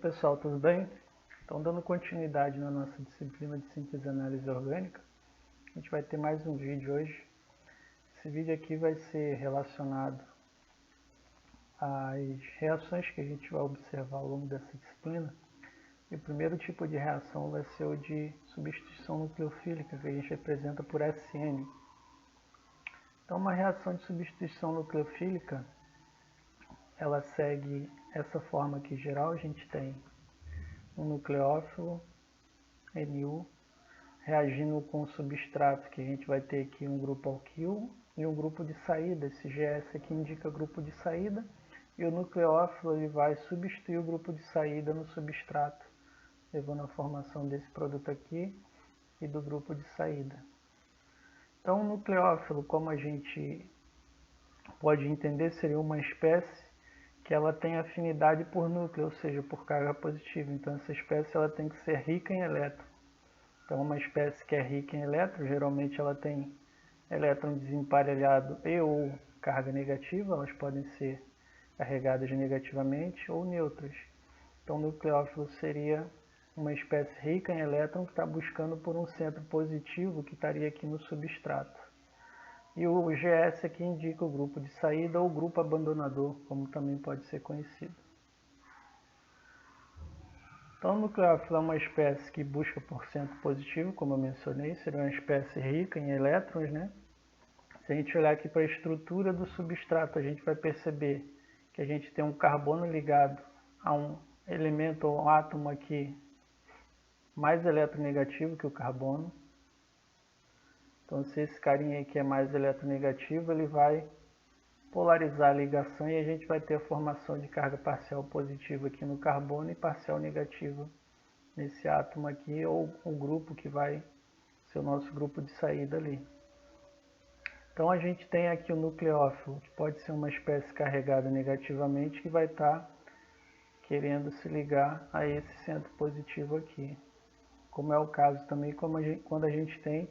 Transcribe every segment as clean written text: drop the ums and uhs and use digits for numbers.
pessoal, tudo bem? Então, dando continuidade na nossa disciplina de síntese e análise orgânica, a gente vai ter mais um vídeo hoje. Esse vídeo aqui vai ser relacionado às reações que a gente vai observar ao longo dessa disciplina. E o primeiro tipo de reação vai ser o de substituição nucleofílica, que a gente representa por SN. Então, uma reação de substituição nucleofílica, ela segue essa forma aqui geral. A gente tem um nucleófilo, NU, reagindo com o substrato, que a gente vai ter aqui um grupo alquil e um grupo de saída. Esse GS aqui indica grupo de saída, e o nucleófilo ele vai substituir o grupo de saída no substrato, levando à formação desse produto aqui e do grupo de saída. Então, o nucleófilo, como a gente pode entender, seria uma espécie que ela tem afinidade por núcleo, ou seja, por carga positiva. Então, essa espécie ela tem que ser rica em elétron. Então, uma espécie que é rica em elétron, geralmente ela tem elétron desemparelhado e ou carga negativa, elas podem ser carregadas negativamente ou neutras. Então, o nucleófilo seria uma espécie rica em elétron que está buscando por um centro positivo que estaria aqui no substrato. E o GS aqui indica o grupo de saída ou grupo abandonador, como também pode ser conhecido. Então, o nucleófilo é uma espécie que busca por centro positivo, como eu mencionei, seria uma espécie rica em elétrons, né? Se a gente olhar aqui para a estrutura do substrato, a gente vai perceber que a gente tem um carbono ligado a um elemento ou um átomo aqui mais eletronegativo que o carbono. Então, se esse carinha aqui é mais eletronegativo, ele vai polarizar a ligação e a gente vai ter a formação de carga parcial positiva aqui no carbono e parcial negativa nesse átomo aqui, ou o grupo que vai ser o nosso grupo de saída ali. Então, a gente tem aqui o nucleófilo, que pode ser uma espécie carregada negativamente, que vai estar querendo se ligar a esse centro positivo aqui. Como é o caso também quando a gente tem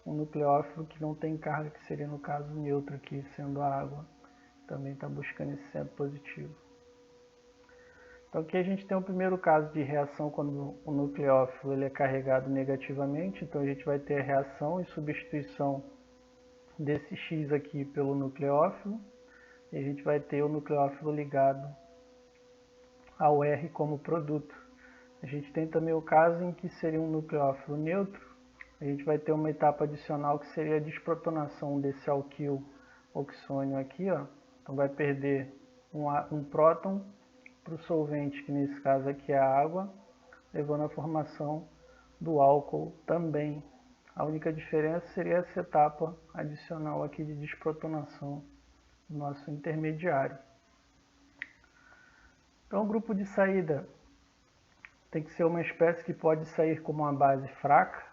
um nucleófilo que não tem carga, que seria no caso neutro aqui, sendo a água, também está buscando esse centro positivo. Então aqui a gente tem o primeiro caso de reação quando o nucleófilo ele é carregado negativamente. Então a gente vai ter a reação e substituição desse X aqui pelo nucleófilo, e a gente vai ter o nucleófilo ligado ao R como produto. A gente tem também o caso em que seria um nucleófilo neutro. A gente vai ter uma etapa adicional que seria a desprotonação desse alquil oxônio aqui, ó. Então vai perder um próton para o solvente, que nesse caso aqui é a água, levando à formação do álcool também. A única diferença seria essa etapa adicional aqui de desprotonação do nosso intermediário. Então, o grupo de saída tem que ser uma espécie que pode sair como uma base fraca.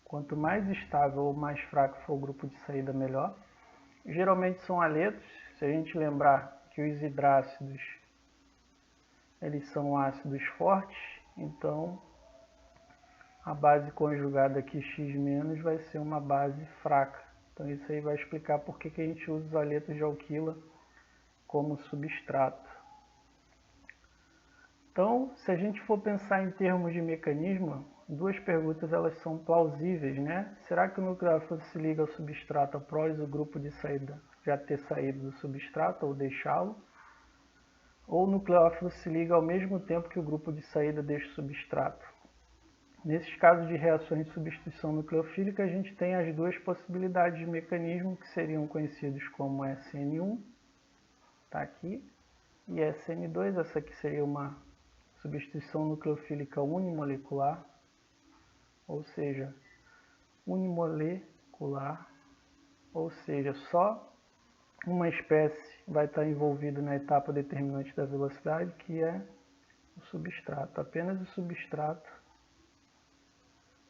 Quanto mais estável ou mais fraco for o grupo de saída, melhor. Geralmente são haletos. Se a gente lembrar que os hidrácidos eles são ácidos fortes, então a base conjugada aqui X- vai ser uma base fraca. Então isso aí vai explicar por que a gente usa os haletos de alquila como substrato. Então, se a gente for pensar em termos de mecanismo, duas perguntas elas são plausíveis, né? Será que o nucleófilo se liga ao substrato após o grupo de saída já ter saído do substrato ou deixá-lo? Ou o nucleófilo se liga ao mesmo tempo que o grupo de saída deixa o substrato? Nesses casos de reações de substituição nucleofílica, a gente tem as duas possibilidades de mecanismo que seriam conhecidos como SN1, está aqui, e SN2, essa aqui seria uma substituição nucleofílica unimolecular, ou seja, só uma espécie vai estar envolvida na etapa determinante da velocidade, que é o substrato. Apenas o substrato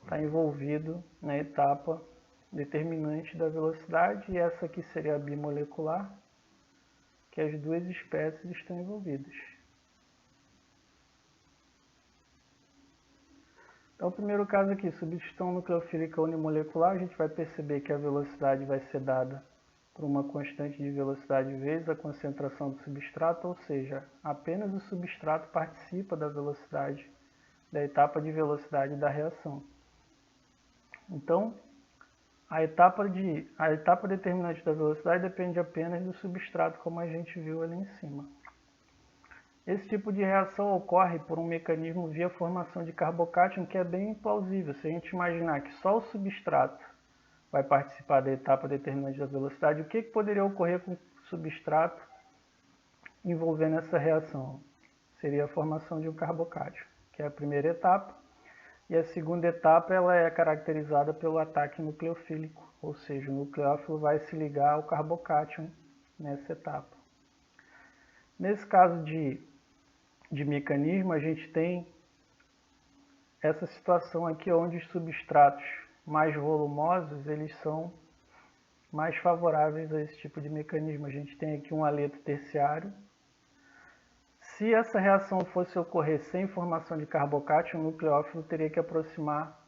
está envolvido na etapa determinante da velocidade, e essa aqui seria a bimolecular, que as duas espécies estão envolvidas. Então, o primeiro caso aqui, substituição nucleofílica unimolecular, a gente vai perceber que a velocidade vai ser dada por uma constante de velocidade vezes a concentração do substrato, ou seja, apenas o substrato participa da velocidade, da etapa de velocidade da reação. Então, a etapa determinante da velocidade depende apenas do substrato, como a gente viu ali em cima. Esse tipo de reação ocorre por um mecanismo via formação de carbocátion que é bem plausível. Se a gente imaginar que só o substrato vai participar da etapa determinante da velocidade, o que poderia ocorrer com o substrato envolvendo essa reação? Seria a formação de um carbocátion, que é a primeira etapa. E a segunda etapa ela é caracterizada pelo ataque nucleofílico, ou seja, o nucleófilo vai se ligar ao carbocátion nessa etapa. Nesse caso de mecanismo, a gente tem essa situação aqui onde os substratos mais volumosos eles são mais favoráveis a esse tipo de mecanismo. A gente tem aqui um haleto terciário. Se essa reação fosse ocorrer sem formação de carbocátion, o nucleófilo teria que aproximar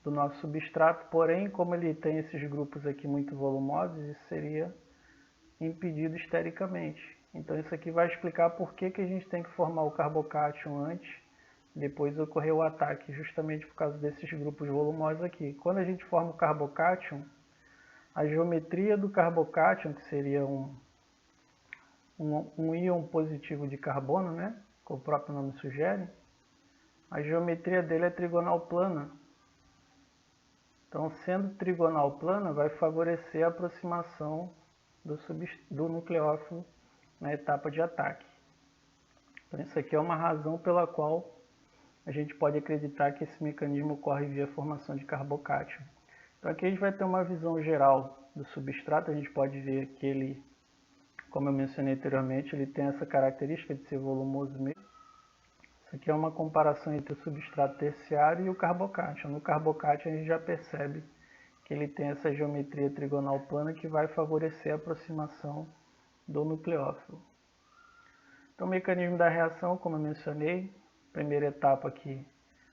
do nosso substrato, porém, como ele tem esses grupos aqui muito volumosos, isso seria impedido estericamente. Então isso aqui vai explicar por que a gente tem que formar o carbocátion antes, depois ocorrer o ataque, justamente por causa desses grupos volumosos aqui. Quando a gente forma o carbocátion, a geometria do carbocátion, que seria um íon positivo de carbono, né? Como o próprio nome sugere, a geometria dele é trigonal plana. Então, sendo trigonal plana, vai favorecer a aproximação do nucleófilo na etapa de ataque. Então, isso aqui é uma razão pela qual a gente pode acreditar que esse mecanismo ocorre via formação de carbocátion. Então, aqui a gente vai ter uma visão geral do substrato. A gente pode ver que ele, como eu mencionei anteriormente, ele tem essa característica de ser volumoso mesmo. Isso aqui é uma comparação entre o substrato terciário e o carbocátion. No carbocátion a gente já percebe que ele tem essa geometria trigonal plana que vai favorecer a aproximação do nucleófilo. Então o mecanismo da reação, como eu mencionei, a primeira etapa aqui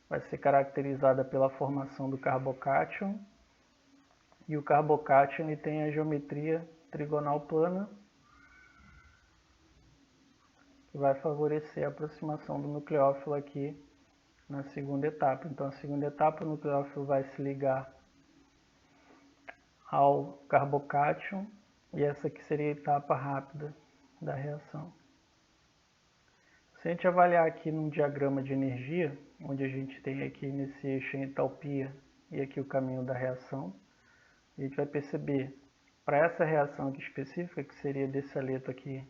vai ser caracterizada pela formação do carbocátion. E o carbocátion ele tem a geometria trigonal plana, que vai favorecer a aproximação do nucleófilo aqui na segunda etapa. Então, na segunda etapa, o nucleófilo vai se ligar ao carbocátion e essa aqui seria a etapa rápida da reação. Se a gente avaliar aqui num diagrama de energia, onde a gente tem aqui nesse eixo a entalpia e aqui o caminho da reação, a gente vai perceber, para essa reação aqui específica, que seria desse haleto aqui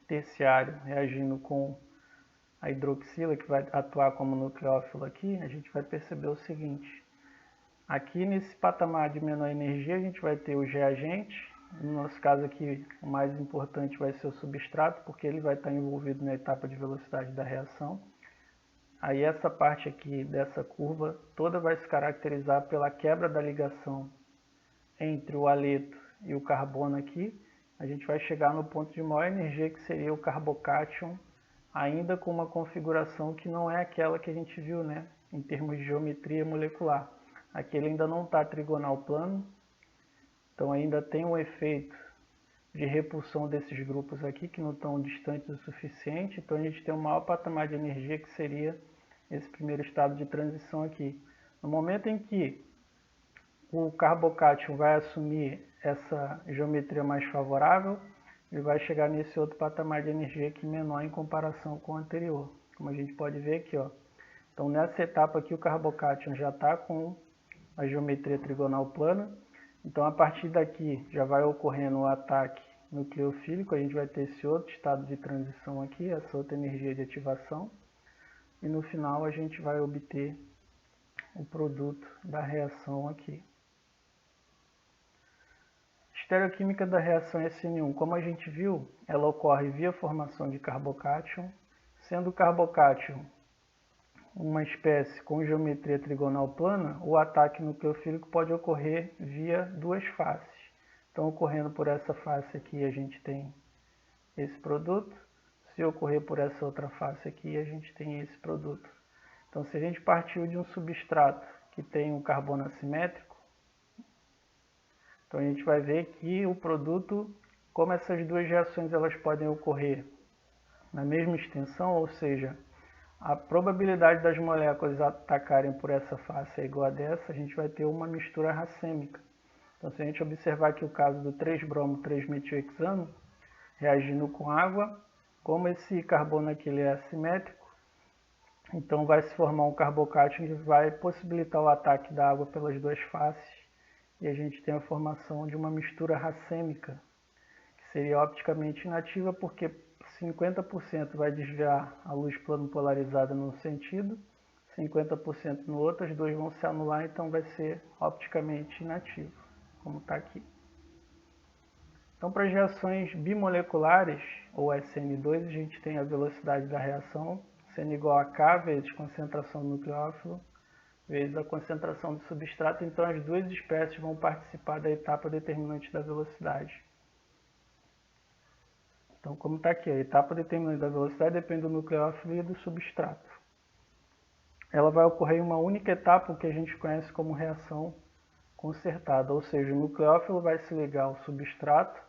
terciário reagindo com a hidroxila, que vai atuar como nucleófilo aqui, a gente vai perceber o seguinte. Aqui nesse patamar de menor energia, a gente vai ter os reagentes. No nosso caso aqui, o mais importante vai ser o substrato, porque ele vai estar envolvido na etapa de velocidade da reação. Aí essa parte aqui dessa curva toda vai se caracterizar pela quebra da ligação entre o haleto e o carbono aqui. A gente vai chegar no ponto de maior energia, que seria o carbocátion, ainda com uma configuração que não é aquela que a gente viu, né, em termos de geometria molecular. Aqui ele ainda não está trigonal plano, então ainda tem um efeito de repulsão desses grupos aqui, que não estão distantes o suficiente. Então a gente tem um maior patamar de energia, que seria esse primeiro estado de transição aqui. No momento em que o carbocátion vai assumir essa geometria mais favorável, ele vai chegar nesse outro patamar de energia aqui menor em comparação com o anterior, como a gente pode ver aqui, ó. Então nessa etapa aqui o carbocátion já está com a geometria trigonal plana. Então a partir daqui já vai ocorrendo o ataque nucleofílico, a gente vai ter esse outro estado de transição aqui, essa outra energia de ativação, e no final a gente vai obter o produto da reação aqui. Estereoquímica da reação SN1, como a gente viu, ela ocorre via formação de carbocátion, sendo o carbocátion uma espécie com geometria trigonal plana, o ataque nucleofílico pode ocorrer via duas faces. Então, ocorrendo por essa face aqui, a gente tem esse produto. Se ocorrer por essa outra face aqui, a gente tem esse produto. Então, se a gente partiu de um substrato que tem um carbono assimétrico, Então a gente vai ver que o produto, como essas duas reações elas podem ocorrer na mesma extensão, ou seja, a probabilidade das moléculas atacarem por essa face é igual a dessa, a gente vai ter uma mistura racêmica. Então se a gente observar aqui o caso do 3-bromo-3-metilhexano, reagindo com água, como esse carbono aqui ele é assimétrico, então vai se formar um carbocátion que vai possibilitar o ataque da água pelas duas faces, e a gente tem a formação de uma mistura racêmica, que seria opticamente inativa porque 50% vai desviar a luz plano polarizada num sentido, 50% no outro, as duas vão se anular, então vai ser opticamente inativo, como está aqui. Então, para as reações bimoleculares, ou SN2, a gente tem a velocidade da reação sendo igual a K vezes concentração do nucleófilo vezes a concentração do substrato. Então, as duas espécies vão participar da etapa determinante da velocidade. Então, como está aqui, a etapa determinante da velocidade depende do nucleófilo e do substrato. Ela vai ocorrer em uma única etapa, o que a gente conhece como reação concertada, ou seja, o nucleófilo vai se ligar ao substrato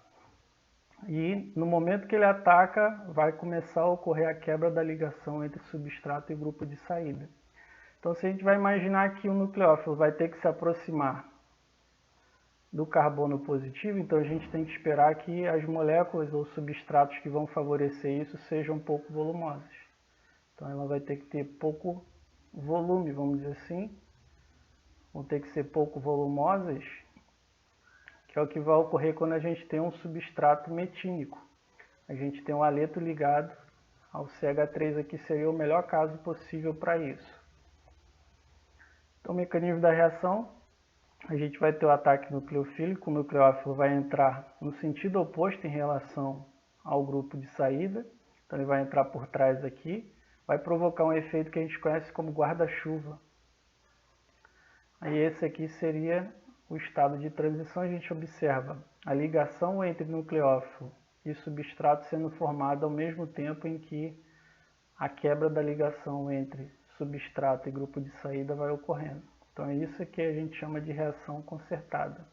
e no momento que ele ataca, vai começar a ocorrer a quebra da ligação entre substrato e grupo de saída. Então, se a gente vai imaginar que o nucleófilo vai ter que se aproximar do carbono positivo, então a gente tem que esperar que as moléculas ou substratos que vão favorecer isso sejam pouco volumosas. Então, ela vai ter que ter pouco volume, vamos dizer assim, vão ter que ser pouco volumosas, que é o que vai ocorrer quando a gente tem um substrato metínico. A gente tem um aleto ligado ao CH3 aqui, seria o melhor caso possível para isso. Então, o mecanismo da reação, a gente vai ter o ataque nucleofílico, o nucleófilo vai entrar no sentido oposto em relação ao grupo de saída, então ele vai entrar por trás aqui, vai provocar um efeito que a gente conhece como guarda-chuva. Aí esse aqui seria o estado de transição, a gente observa a ligação entre nucleófilo e substrato sendo formada ao mesmo tempo em que a quebra da ligação entre substrato e grupo de saída vai ocorrendo. Então é isso que a gente chama de reação concertada.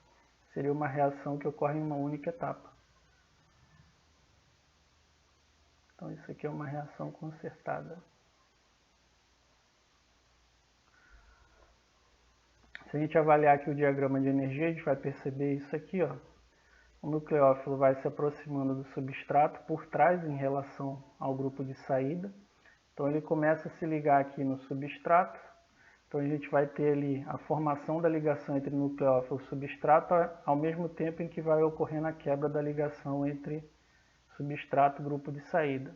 Seria uma reação que ocorre em uma única etapa. Então isso aqui é uma reação concertada. Se a gente avaliar aqui o diagrama de energia, a gente vai perceber isso aqui, ó. O nucleófilo vai se aproximando do substrato por trás em relação ao grupo de saída. Então ele começa a se ligar aqui no substrato. Então a gente vai ter ali a formação da ligação entre nucleófilo e substrato, ao mesmo tempo em que vai ocorrendo a quebra da ligação entre substrato e grupo de saída.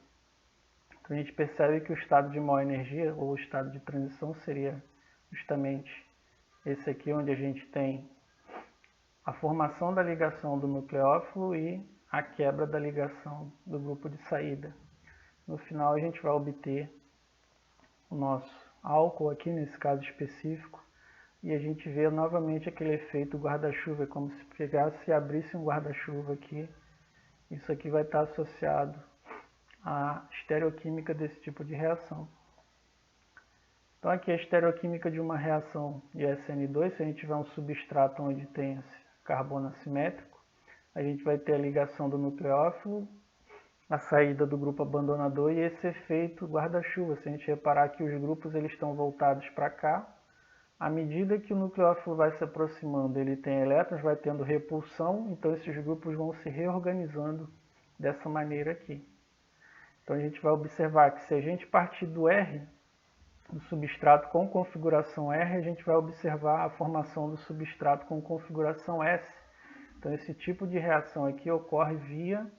Então a gente percebe que o estado de maior energia, ou o estado de transição, seria justamente esse aqui, onde a gente tem a formação da ligação do nucleófilo e a quebra da ligação do grupo de saída. No final a gente vai obter o nosso álcool aqui, nesse caso específico, e a gente vê novamente aquele efeito guarda-chuva, como se pegasse e abrisse um guarda-chuva aqui. Isso aqui vai estar associado à estereoquímica desse tipo de reação. Então aqui a estereoquímica de uma reação de SN2, se a gente tiver um substrato onde tem esse carbono assimétrico, a gente vai ter a ligação do nucleófilo, a saída do grupo abandonador e esse efeito guarda-chuva. Se a gente reparar que os grupos eles estão voltados para cá, à medida que o nucleófilo vai se aproximando, ele tem elétrons, vai tendo repulsão, então esses grupos vão se reorganizando dessa maneira aqui. Então a gente vai observar que se a gente partir do R, do substrato com configuração R, a gente vai observar a formação do substrato com configuração S. Então esse tipo de reação aqui ocorre via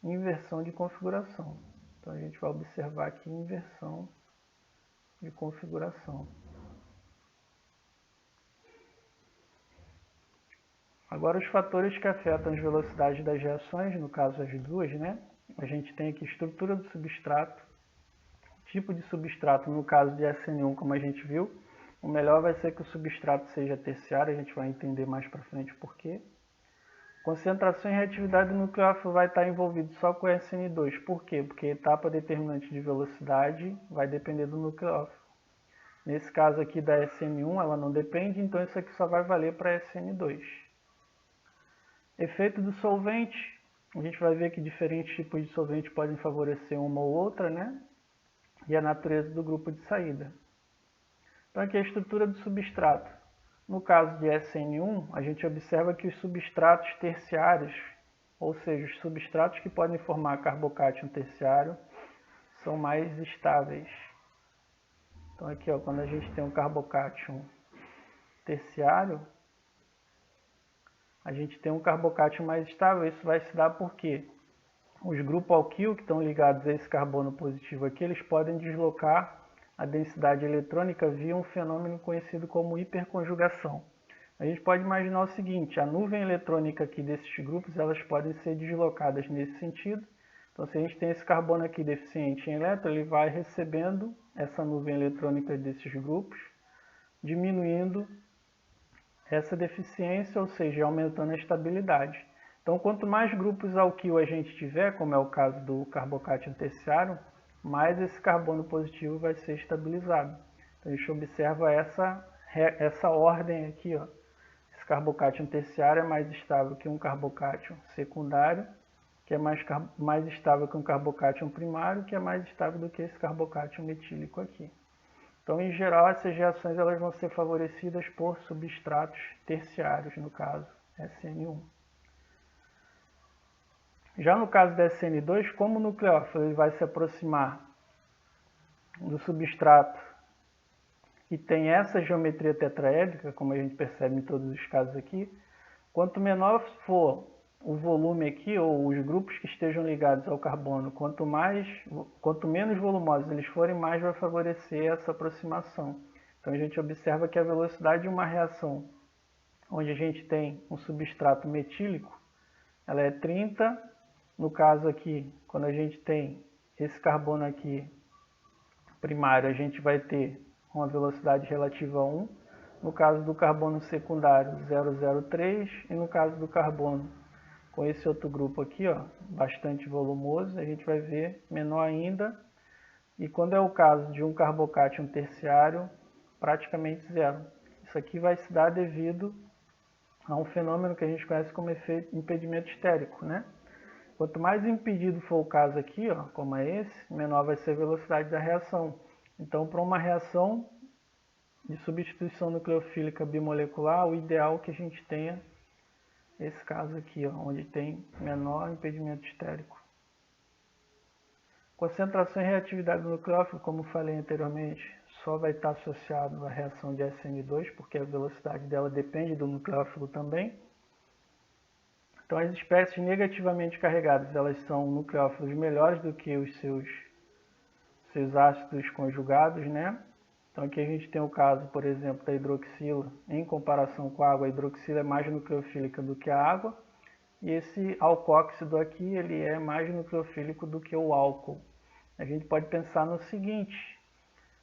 inversão de configuração. Então a gente vai observar aqui inversão de configuração. Agora os fatores que afetam as velocidades das reações, no caso as duas, né? A gente tem aqui estrutura do substrato, tipo de substrato, no caso de SN1, como a gente viu, o melhor vai ser que o substrato seja terciário, a gente vai entender mais para frente por quê. Concentração e reatividade do nucleófilo vai estar envolvido só com o SN2. Por quê? Porque a etapa determinante de velocidade vai depender do nucleófilo. Nesse caso aqui da SN1, ela não depende, então isso aqui só vai valer para SN2. Efeito do solvente, a gente vai ver que diferentes tipos de solvente podem favorecer uma ou outra, né? E a natureza do grupo de saída. Então aqui é a estrutura do substrato. No caso de SN1, a gente observa que os substratos terciários, ou seja, os substratos que podem formar carbocátion terciário, são mais estáveis. Então aqui, ó, quando a gente tem um carbocátion terciário, a gente tem um carbocátion mais estável. Isso vai se dar porque os grupos alquil que estão ligados a esse carbono positivo aqui, eles podem deslocar a densidade eletrônica via um fenômeno conhecido como hiperconjugação. A gente pode imaginar o seguinte, a nuvem eletrônica aqui desses grupos, elas podem ser deslocadas nesse sentido. Então, se a gente tem esse carbono aqui deficiente em elétron, ele vai recebendo essa nuvem eletrônica desses grupos, diminuindo essa deficiência, ou seja, aumentando a estabilidade. Então, quanto mais grupos alquil a gente tiver, como é o caso do carbocátion terciário, mais esse carbono positivo vai ser estabilizado. Então, a gente observa essa ordem aqui, ó. Esse carbocátion terciário é mais estável que um carbocátion secundário, que é mais estável que um carbocátion primário, que é mais estável do que esse carbocátion metílico aqui. Então, em geral, essas reações elas vão ser favorecidas por substratos terciários, no caso, SN1. Já no caso da SN2, como o nucleófilo ele vai se aproximar do substrato que tem essa geometria tetraédrica, como a gente percebe em todos os casos aqui, quanto menor for o volume aqui, ou os grupos que estejam ligados ao carbono, quanto menos volumosos eles forem, mais vai favorecer essa aproximação. Então a gente observa que a velocidade de uma reação onde a gente tem um substrato metílico, ela é 30. No caso aqui, quando a gente tem esse carbono aqui primário, a gente vai ter uma velocidade relativa a 1. No caso do carbono secundário, 0,03. E no caso do carbono com esse outro grupo aqui, ó, bastante volumoso, a gente vai ver menor ainda. E quando é o caso de um carbocátion terciário, praticamente zero. Isso aqui vai se dar devido a um fenômeno que a gente conhece como efeito impedimento estérico, né? Quanto mais impedido for o caso aqui, ó, como é esse, menor vai ser a velocidade da reação. Então, para uma reação de substituição nucleofílica bimolecular, o ideal é que a gente tenha esse caso aqui, ó, onde tem menor impedimento estérico. Concentração e reatividade do nucleófilo, como falei anteriormente, só vai estar associado à reação de SN2, porque a velocidade dela depende do nucleófilo também. Então, as espécies negativamente carregadas, elas são nucleófilos melhores do que os seus ácidos conjugados, né? Então, aqui a gente tem o caso, por exemplo, da hidroxila. Em comparação com a água, a hidroxila é mais nucleofílica do que a água. E esse alcóxido aqui, ele é mais nucleofílico do que o álcool. A gente pode pensar no seguinte.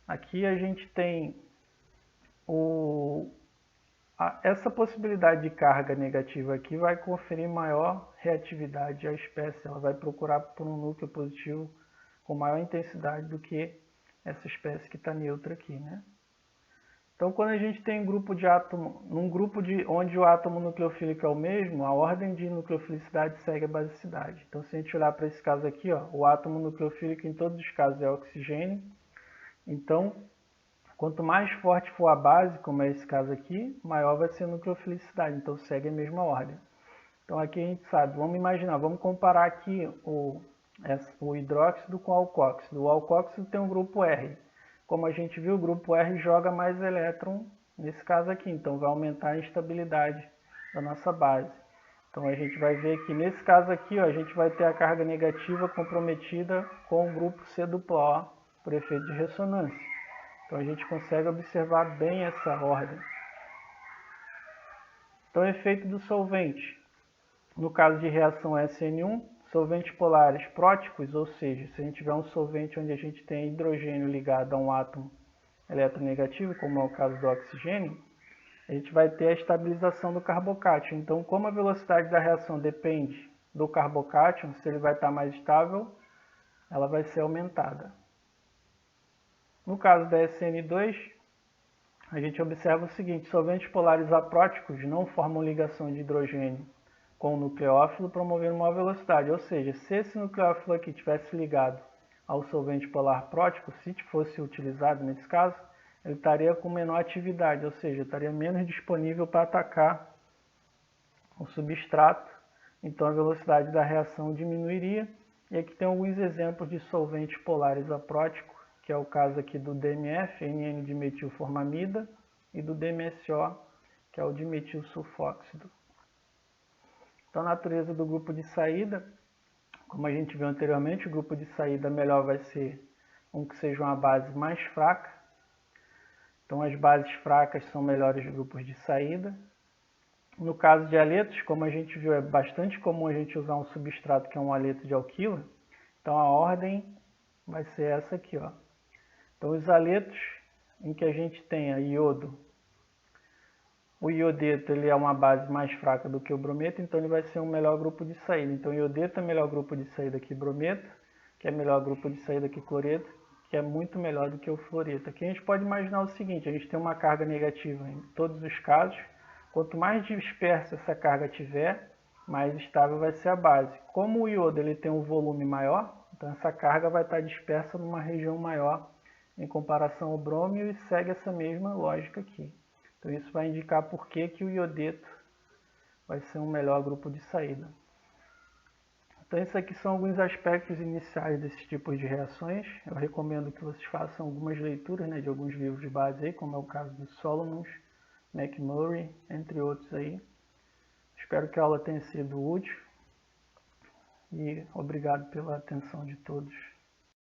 Aqui a gente tem essa possibilidade de carga negativa aqui vai conferir maior reatividade à espécie. Ela vai procurar por um núcleo positivo com maior intensidade do que essa espécie que está neutra aqui, né? Então, quando a gente tem um grupo de átomo, onde o átomo nucleofílico é o mesmo, a ordem de nucleofilicidade segue a basicidade. Então, se a gente olhar para esse caso aqui, ó, o átomo nucleofílico em todos os casos é oxigênio. Então, quanto mais forte for a base, como é esse caso aqui, maior vai ser a nucleofilicidade. Então, segue a mesma ordem. Então, aqui a gente sabe, vamos imaginar, vamos comparar aqui o hidróxido com o alcóxido. O alcóxido tem um grupo R. Como a gente viu, o grupo R joga mais elétron nesse caso aqui, então vai aumentar a instabilidade da nossa base. Então a gente vai ver que nesse caso aqui, ó, a gente vai ter a carga negativa comprometida com o grupo C duplo O por efeito de ressonância. Então a gente consegue observar bem essa ordem. Então, efeito do solvente. No caso de reação SN1, solventes polares próticos, ou seja, se a gente tiver um solvente onde a gente tem hidrogênio ligado a um átomo eletronegativo, como é o caso do oxigênio, a gente vai ter a estabilização do carbocátion. Então, como a velocidade da reação depende do carbocátion, se ele vai estar mais estável, ela vai ser aumentada. No caso da SN2, a gente observa o seguinte, solventes polares apróticos não formam ligação de hidrogênio com o nucleófilo promovendo maior velocidade. Ou seja, se esse nucleófilo aqui tivesse ligado ao solvente polar prótico, se fosse utilizado nesse caso, ele estaria com menor atividade, ou seja, estaria menos disponível para atacar o substrato, então a velocidade da reação diminuiria. E aqui tem alguns exemplos de solventes polares apróticos, que é o caso aqui do DMF, NN-dimetilformamida, e do DMSO, que é o dimetil sulfóxido. Então, a natureza do grupo de saída, como a gente viu anteriormente, o grupo de saída melhor vai ser um que seja uma base mais fraca. Então, as bases fracas são melhores grupos de saída. No caso de aletos, como a gente viu, é bastante comum a gente usar um substrato que é um aleto de alquila. Então, a ordem vai ser essa aqui, ó. Então, os aletos em que a gente tenha iodo, o iodeto ele é uma base mais fraca do que o brometo, então ele vai ser um melhor grupo de saída. Então, o iodeto é melhor grupo de saída que brometo, que é melhor grupo de saída que cloreto, que é muito melhor do que o fluoreto. Aqui a gente pode imaginar o seguinte, a gente tem uma carga negativa em todos os casos. Quanto mais dispersa essa carga tiver, mais estável vai ser a base. Como o iodo ele tem um volume maior, então essa carga vai estar dispersa numa região maior em comparação ao brômio e segue essa mesma lógica aqui. Então isso vai indicar por que o iodeto vai ser um melhor grupo de saída. Então esses aqui são alguns aspectos iniciais desses tipos de reações. Eu recomendo que vocês façam algumas leituras, né, de alguns livros de base aí, como é o caso do Solomons, McMurray, entre outros aí. Espero que a aula tenha sido útil e obrigado pela atenção de todos.